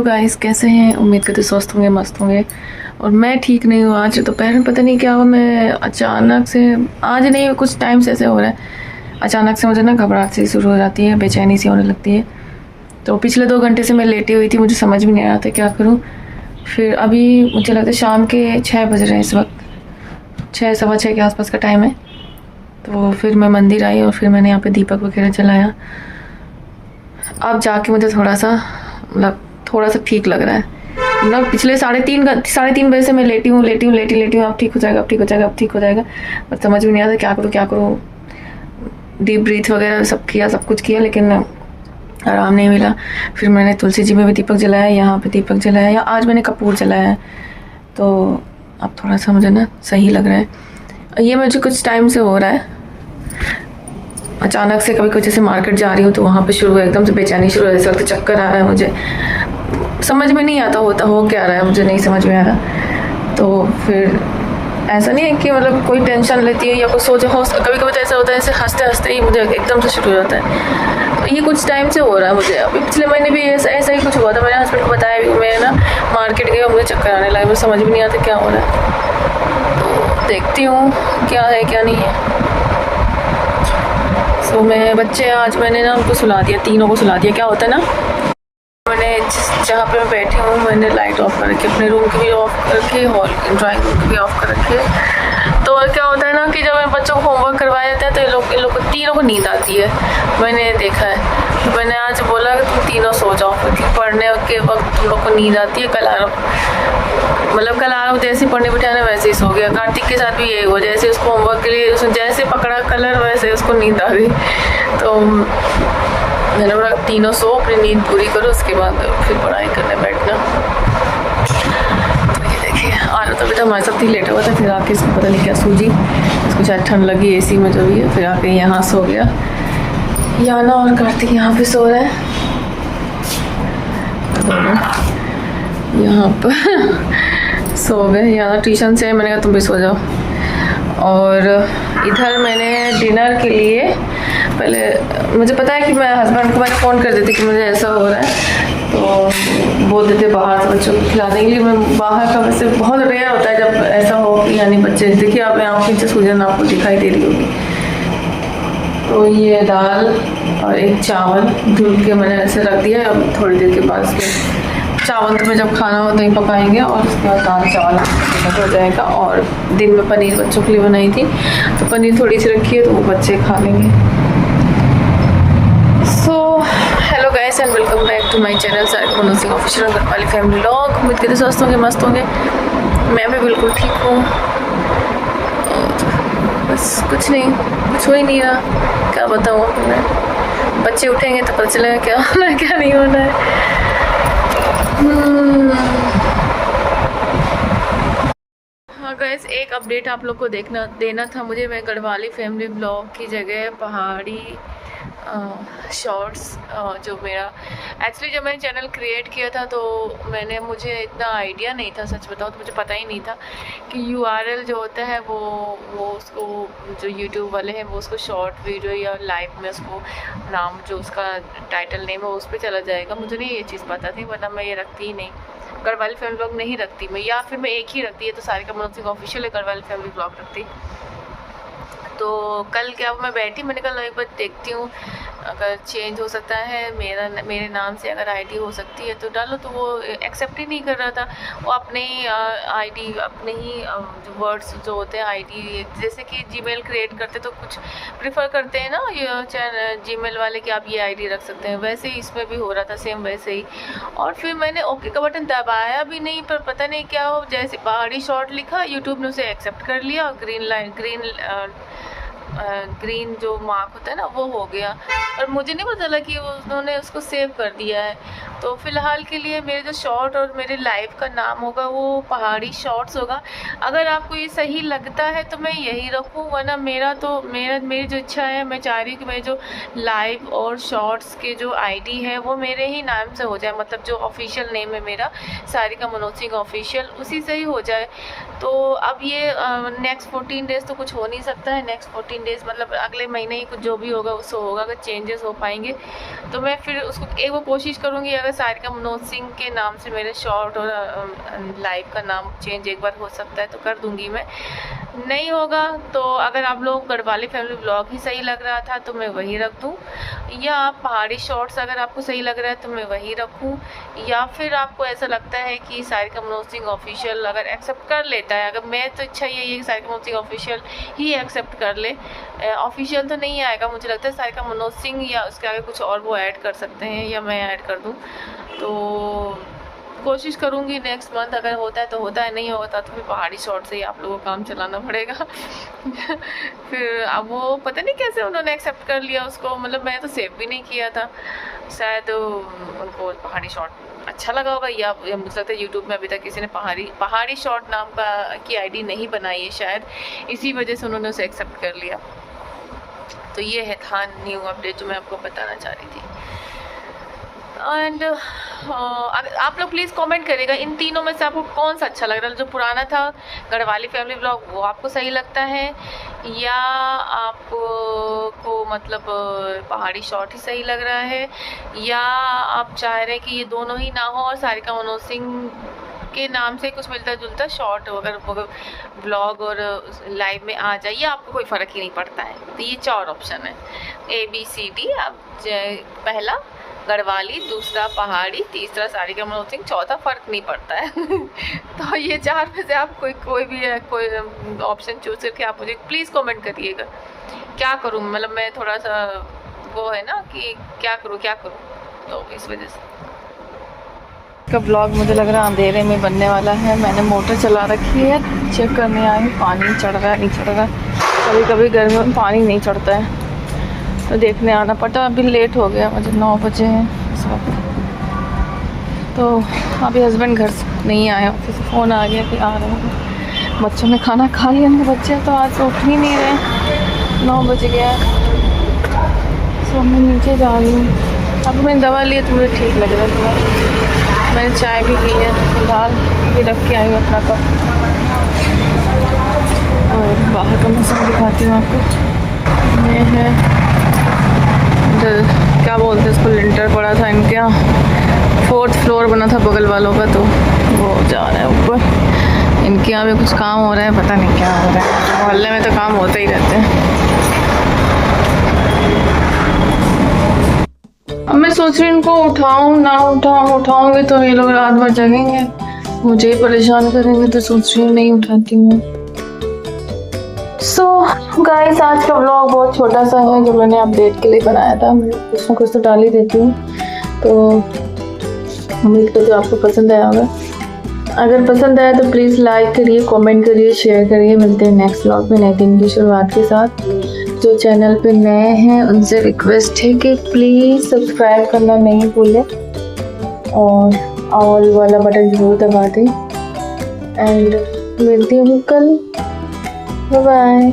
Guys, कैसे हैं? उम्मीद करते स्वस्थ होंगे, मस्त होंगे। और मैं ठीक नहीं हूँ। आज दोपहर में पता नहीं क्या हुआ, मैं अचानक से, आज नहीं कुछ टाइम से ऐसे हो रहा है, अचानक से मुझे ना घबराहट सी शुरू हो जाती है, बेचैनी सी होने लगती है। तो पिछले 2 घंटे से मैं लेटी हुई थी, मुझे समझ भी नहीं आ रहा था क्या करूँ। फिर अभी मुझे लगता है शाम के 6 बज रहे हैं इस वक्त, 6 सवा 6 के आसपास का टाइम है। तो फिर मैं मंदिर आई और फिर मैंने यहाँ पे दीपक वगैरह जलाया। अब जाके मुझे थोड़ा सा ठीक लग रहा है। मतलब पिछले साढ़े तीन बजे से मैं लेटी हूँ, अब ठीक हो जाएगा, पर समझ में नहीं आता क्या करूँ। डीप ब्रीथ वगैरह सब किया, सब कुछ किया, लेकिन आराम नहीं मिला। फिर मैंने तुलसी जी में भी दीपक जलाया, यहाँ पे दीपक जलाया, या आज मैंने कपूर जलाया है। तो अब थोड़ा सा मुझे ना सही लग रहा है। ये मुझे कुछ टाइम से हो रहा है। अचानक से कभी कुछ जैसे मार्केट जा रही हूँ तो वहाँ पे शुरू हुआ, एकदम से बेचैनी शुरू हो, जैसे वक्त चक्कर आ रहा है, मुझे समझ में नहीं आता हो क्या रहा है, मुझे नहीं समझ में आ रहा। तो फिर ऐसा नहीं है कि मतलब कोई टेंशन लेती है या कुछ सोच हो, कभी कभी तो ऐसा होता है, ऐसे हंसते हंसते ही मुझे एकदम से शुरू हो जाता है। तो ये कुछ टाइम से हो रहा है मुझे। अभी पिछले महीने भी ऐसा ही कुछ हुआ था। मैंने हस्बैंड को बताया भी, मैं ना मार्केट गई और मुझे चक्कर आने लगा, मुझे समझ में नहीं आता क्या हो रहा है। तो देखती हूँ क्या है क्या नहीं है। तो बच्चे आज मैंने ना उनको सुला दिया, तीनों को सुला दिया। क्या होता है ना, मैंने जहाँ पे मैं बैठी हूँ मैंने लाइट ऑफ कर रखी, अपने रूम की भी ऑफ कर रखी, हॉल ड्राइंग रूम की भी ऑफ कर रखी है। तो क्या होता है ना कि जब मैं बच्चों को होमवर्क करवाया जाता है तो इन लोग को तीनों को नींद आती है, मैंने देखा है। तो मैंने आज बोला कि तुम तीनों सो जाओ, क्योंकि पढ़ने के वक्त तुम लोग को नींद आती है। कल आराम जैसे पढ़ने बिठाने वैसे ही सो गया। कार्तिक के साथ भी यही हुआ, जैसे उसको होमवर्क के लिए उसने जैसे पकड़ा कलर, वैसे उसको नींद आ गई। तो मैंने बोला तीनों सो, अपनी नींद पूरी करो, उसके बाद फिर पढ़ाई करने बैठना। तो ये देखिए, आना तो बेटा हमारे साथ ही लेटा हुआ था, फिर आके इसको पता नहीं क्या सूझी, इसको शायद ठंड लगी एसी में जो भी है, फिर आके यहाँ सो गया। याना और कार्तिक यहाँ पे सो रहे हैं, यहाँ पर सो गए। याना ट्यूशन से, मैंने कहा तुम भी सो जाओ। और इधर मैंने डिनर के लिए, पहले मुझे पता है कि मैं हस्बैंड को मैंने फ़ोन कर देती कि मुझे ऐसा हो रहा है, तो बोल देते बाहर से बच्चों को खिला देंगे। मैं बाहर का वैसे बहुत रेयर होता है जब ऐसा हो कि यानी बच्चे, देखिए आप आँखों से सूजन आपको दिखाई दे रही होगी। तो ये दाल और एक चावल धुल के मैंने ऐसे रख दिया। अब थोड़ी देर के बाद इसके चावल तो मैं जब खाना हो तो ही पकाएंगे, और उसके बाद दाल चावल हो जाएगा। और दिन में पनीर बच्चों के लिए बनाई थी, तो पनीर थोड़ी सी रखी है तो वो बच्चे खा लेंगे। So hello guys and welcome back to my channel Sarika Manoj Singh official वाली फैमिली व्लॉग। उम्मीद करते स्वस्थ होंगे, मस्त होंगे। मैं भी बिल्कुल ठीक हूँ। बस कुछ नहीं, कुछ हो ही नहीं रहा, क्या बताऊँ आपको मैं। बच्चे उठेंगे तो पता चलेगा क्या होना है क्या नहीं होना है। हाँ गाइस, एक अपडेट आप लोग को देना था मुझे। मैं गढ़वाली फैमिली ब्लॉग की जगह पहाड़ी शॉर्ट्स, जो मेरा एक्चुअली जब मैंने चैनल क्रिएट किया था तो मुझे इतना आइडिया नहीं था, सच बताऊँ तो मुझे पता ही नहीं था कि URL जो होता है वो उसको, जो YouTube वाले हैं वो उसको शॉर्ट वीडियो या लाइव में उसको नाम, जो उसका टाइटल नेम है उस पर चला जाएगा। मुझे नहीं ये चीज़ पता थी, वरना मैं ये रखती ही नहीं, गढ़वाली फैमिली ब्लॉग नहीं रखती मैं, या फिर मैं एक ही रखती है तो सारिका मनोज सिंह ऑफिशियल है, गढ़वाली फैमिली ब्लॉग रखती। तो कल क्या मैं बैठी, मैंने कल एक बार देखती हूँ अगर चेंज हो सकता है, मेरे नाम से अगर आईडी हो सकती है तो डालो। तो वो एक्सेप्ट ही नहीं कर रहा था। वो अपने ही आईडी, अपने ही जो वर्ड्स जो होते हैं आईडी, जैसे कि जीमेल क्रिएट करते तो कुछ प्रेफर करते हैं ना ये जीमेल वाले कि आप ये आईडी रख सकते हैं, वैसे ही इसमें भी हो रहा था, सेम वैसे ही। और फिर मैंने ओके का बटन दबाया भी नहीं, पर पता नहीं क्या हो, जैसे पहाड़ी शॉर्ट लिखा, यूट्यूब ने उसे एक्सेप्ट कर लिया, ग्रीन जो मार्क होता है ना वो हो गया, और मुझे नहीं पता चला कि उन्होंने उसको सेव कर दिया है। तो फ़िलहाल के लिए मेरे जो शॉर्ट और मेरे लाइव का नाम होगा वो पहाड़ी शॉर्ट्स होगा। अगर आपको ये सही लगता है तो मैं यही रखूँ, वरना मेरी जो इच्छा है, मैं चाह रही हूँ कि मेरे जो लाइव और शॉर्ट्स के जो आईडी है वो मेरे ही नाम से हो जाए, मतलब जो ऑफिशियल नेम है मेरा सारिका मनोज सिंह ऑफिशियल, उसी से ही हो जाए। तो अब ये नेक्स्ट 14 डेज़ तो कुछ हो नहीं सकता है। नेक्स्ट 14 डेज़ मतलब अगले महीने ही कुछ जो भी होगा उससे होगा। अगर चेंजेस हो पाएंगे तो मैं फिर उसको एक वो कोशिश करूँगी, अगर सारिका मनोज सिंह के नाम से मेरे शॉर्ट और लाइव का नाम चेंज एक बार हो सकता है तो कर दूंगी मैं, नहीं होगा तो अगर आप लोग गढ़वाली फैमिली ब्लॉग ही सही लग रहा था तो मैं वही रख दूँ, या पहाड़ी शॉर्ट्स अगर आपको सही लग रहा है तो मैं वही रखूँ, या फिर आपको ऐसा लगता है कि सारिका मनोज सिंह ऑफिशियल अगर एक्सेप्ट कर लेता है, अगर मैं तो इच्छा यही है कि सारिका मनोज सिंह ऑफिशियल ही एक्सेप्ट कर ले, ऑफिशियल तो नहीं आएगा मुझे लगता है, सारिका मनोज सिंह या उसके आगे कुछ और वो ऐड कर सकते हैं या मैं ऐड कर दूँ, तो कोशिश करूँगी नेक्स्ट मंथ, अगर होता है तो होता है, नहीं होता तो फिर पहाड़ी शॉर्ट से ही आप लोगों को काम चलाना पड़ेगा। फिर अब वो पता नहीं कैसे उन्होंने एक्सेप्ट कर लिया उसको, मतलब मैं तो सेव भी नहीं किया था, शायद उनको पहाड़ी शॉर्ट अच्छा लगा होगा, या मुझे लगता है यूट्यूब में अभी तक किसी ने पहाड़ी शॉर्ट नाम की आईडी नहीं बनाई है, शायद इसी वजह से उन्होंने उसे एक्सेप्ट कर लिया। तो ये था न्यू अपडेट जो मैं आपको बताना चाह रही थी। एंड आप लोग प्लीज़ कमेंट करिएगा इन तीनों में से आपको कौन सा अच्छा लग रहा है, जो पुराना था गढ़वाली फैमिली ब्लॉग वो आपको सही लगता है, या आपको मतलब पहाड़ी शॉर्ट ही सही लग रहा है, या आप चाह रहे हैं कि ये दोनों ही ना हो और सारिका मनोज सिंह के नाम से कुछ मिलता जुलता शॉर्ट अगर ब्लॉग और लाइव में आ जाए, या आपको कोई फ़र्क ही नहीं पड़ता है। तो ये 4 ऑप्शन है ABCD, आप पहला गढ़वाली, दूसरा पहाड़ी, तीसरा सारिका मनोज सिंह, चौथा फ़र्क नहीं पड़ता है। तो ये 4 में से आप कोई ऑप्शन चूज़ करके आप मुझे प्लीज़ कमेंट करिएगा क्या करूँ, मतलब मैं थोड़ा सा वो है ना कि क्या करूँ, तो इस वजह से का ब्लॉग मुझे लग रहा है अंधेरे में बनने वाला है। मैंने मोटर चला रखी है, चेक करने आई पानी चढ़ रहा है नहीं चढ़ रहा, कभी कभी गर्मियों में पानी नहीं चढ़ता है तो देखने आना पड़ता। अभी लेट हो गया, मुझे 9 बजे हैं इस वक्त, तो अभी हस्बैंड घर नहीं आए, ऑफिस से फ़ोन आ गया कि आ रहे हैं। बच्चों ने खाना खा लिया, उनके बच्चे तो आज उठ ही नहीं रहे, 9 बज गया। सो मैं नीचे जा रही हूँ, अब मैंने दवा ली तो मुझे ठीक लग रहा है थोड़ा। मैंने चाय भी पी है, फिलहाल भी रख के आई हूँ अपना कप, और बाहर का मौसम दिखाती हूँ आपको। ये है क्या बोलते हैं इसको, लिंटर पड़ा था इनके यहाँ, 4th फ्लोर बना था बगल वालों का, तो वो जा रहा है ऊपर। इनके यहाँ भी कुछ काम हो रहा है, पता नहीं क्या हो रहा है, मोहल्ले में तो काम होते ही रहते हैं। अब मैं सोच रही हूँ इनको उठाऊँ ना उठाऊँगी तो ये लोग रात भर जगेंगे, मुझे ही परेशान करेंगे, तो सोच रही हूँ नहीं उठाती हूँ। सो गाइस, आज का व्लॉग बहुत छोटा सा है जो मैंने अपडेट के लिए बनाया था, मैं कुछ ना कुछ तो डाल ही देती हूँ, तो उम्मीद करती हूँ आपको पसंद आया होगा। अगर पसंद आया तो प्लीज़ लाइक करिए, कमेंट करिए, शेयर करिए। मिलते हैं नेक्स्ट व्लॉग में नए दिन की शुरुआत के साथ। जो चैनल पे नए हैं उनसे रिक्वेस्ट है कि प्लीज़ सब्सक्राइब करना नहीं भूलें और ऑल वाला बटन ज़रूर दबा दें। एंड मिलती हूँ कल, बाय बाय।